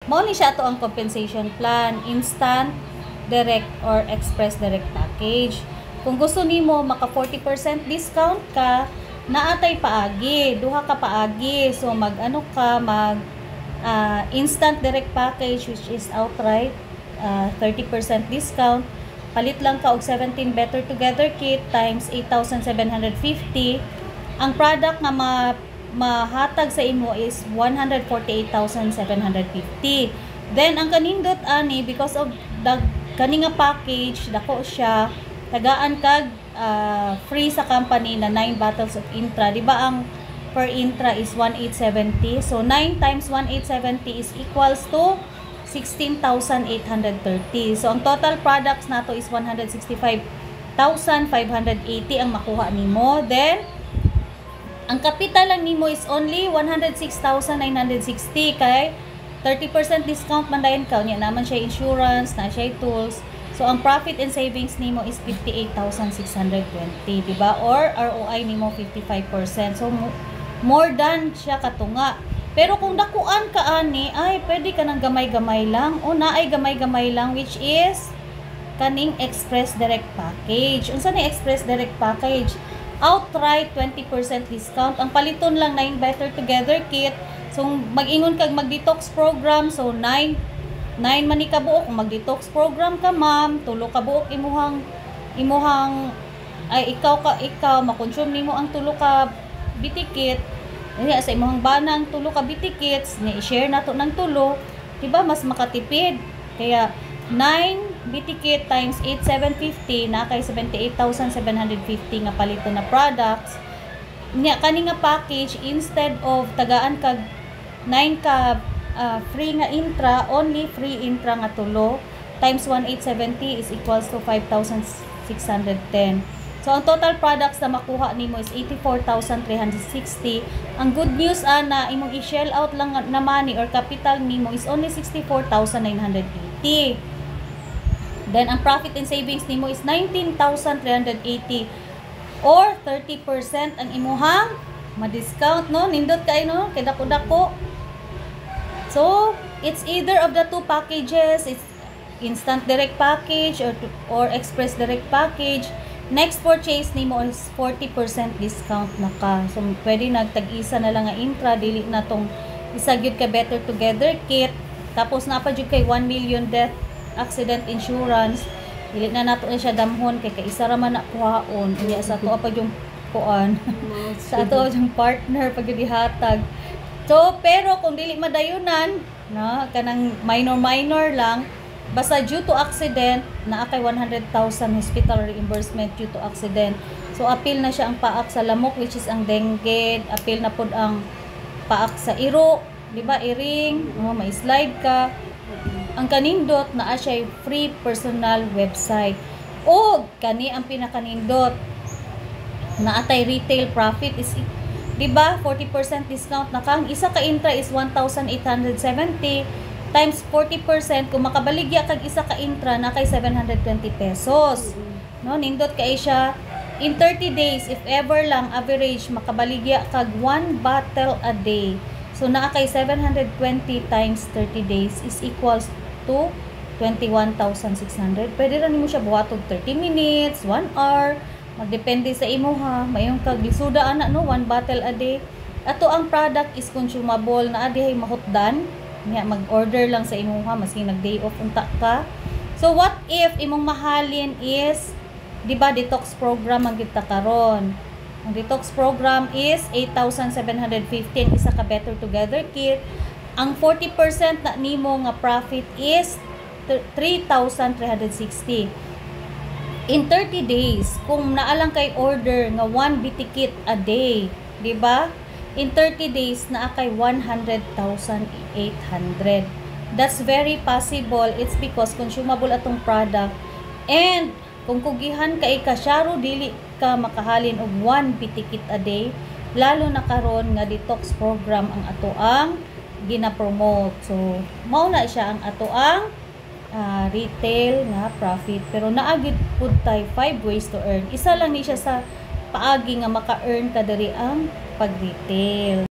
Mao ni siya to ang compensation plan, instant, direct or express direct package. Kung gusto nimo maka 40% discount ka, naatay paagi, duha ka paagi. So mag instant direct package which is outright 30% discount. Palit lang ka og 17 Better Together kit times 8,750. Ang product nga mahatag sa imo is 148,750. Then ang kanindot ani, because of the kani nga package dako siya, tagaan kag free sa company na 9 bottles of Intra. Di ba ang per Intra is 1,870? So 9 times 1,870 is equals to 16,830. So ang total products nato is 165,580 ang makuha nimo. Then ang capital lang nimo is only 106,960 kay 30% discount man dayon ka nya naman siya insurance, na siya tools. So ang profit and savings nimo is 58,620, di ba? Or ROI nimo 55%. So more than siya katunga. Pero kung dakuan ka ani, ay pwede ka nang gamay-gamay lang o naay gamay-gamay lang, which is kaning express direct package. Unsa ni express direct package? Outright 20% discount. Ang paliton lang 9 Better Together kit. So mag-ingon kag mag-detox program, so 9 man ni kabuok. Kung mag-detox program ka ma'am, tulo ka buok imuhang ay ikaw makonsume nimo ang tulo ka bitikit. Kaya sa imong banang tulo ka bitikits, ni i-share nato ng tulo, diba mas makatipid. Kaya 9 bitikit times 8,750 na kay 78,750 nga palito na products. Nya kani nga package, instead of tagaan kag 9 ka free nga Intra, only free Intra nga tulo times 1,870 is equals to 5,610. So, ang total products na makuha nimo is 84,360. Ang good news na imong i-shell out lang na money or capital nimo is only 64,980. Then, ang profit and savings nimo is 19,380 or 30% ang imuhang ma-discount, no? Nindot kayo, no? Kay dako-dako. So, it's either of the two packages. It's instant direct package or express direct package. Next purchase nimo is 40% discount na ka. So, pwede nagtag-isa na lang nga Intra, dili na tong isa gyud ka Better Together kit. Tapos napa jud kay 1 million death accident insurance. Dili na nato na siya damhon kay kaisa ra man na kuhaon. Unya sa to pa yung kuan. Sa ato yung partner pag gihatag. So, pero kung dili madayunan, na kanang minor lang, basta due to accident, na kay 100,000 hospital reimbursement due to accident. So, appeal na siya ang paak sa lamok, which is ang dengue. Appeal na pod ang paak sa iro. Diba, iring, may slide ka. Ang kanindot, na siya free personal website. O, kani ang pinakanindot, na atay retail profit is, diba, 40% discount na kang. Isa ka Intra is 1,870. Times 40%, kung makabaligya kag isa ka Intra na kay 720 pesos. No, nindot kay siya in 30 days, if ever lang average makabaligya kag 1 bottle a day. So naa kay 720 times 30 days is equals to 21,600. Pwede ra nimo siya buhaton 30 minutes, 1 hour, magdepende sa imo ha. Mayong kag lisuda ana no, 1 bottle a day. Ato ang product is consumable na adi mahutdan. Nga mag-order lang sa imo ha, maski nag-day off unta ka. So what if imong mahalin is, di ba, detox program ang kita karon. Ang detox program is 8,750 ang isa ka Better Together kit. Ang 40% na nimo nga profit is 3,360. In 30 days, kung naalang kay order nga 1 bitikit a day, di ba? In 30 days, na kay 100,800. That's very possible. It's because consumable atong product. And, kung kugihan ka ikasyaro, dili ka makahalin og 1 pitikit a day. Lalo na karon nga detox program ang ato ang gina-promote. So, mao na siya ang ato ang retail nga profit. Pero naagid pud tay 5 ways to earn. Isa lang ni siya sa paagi nga maka-earn ka diri ang pag-retail.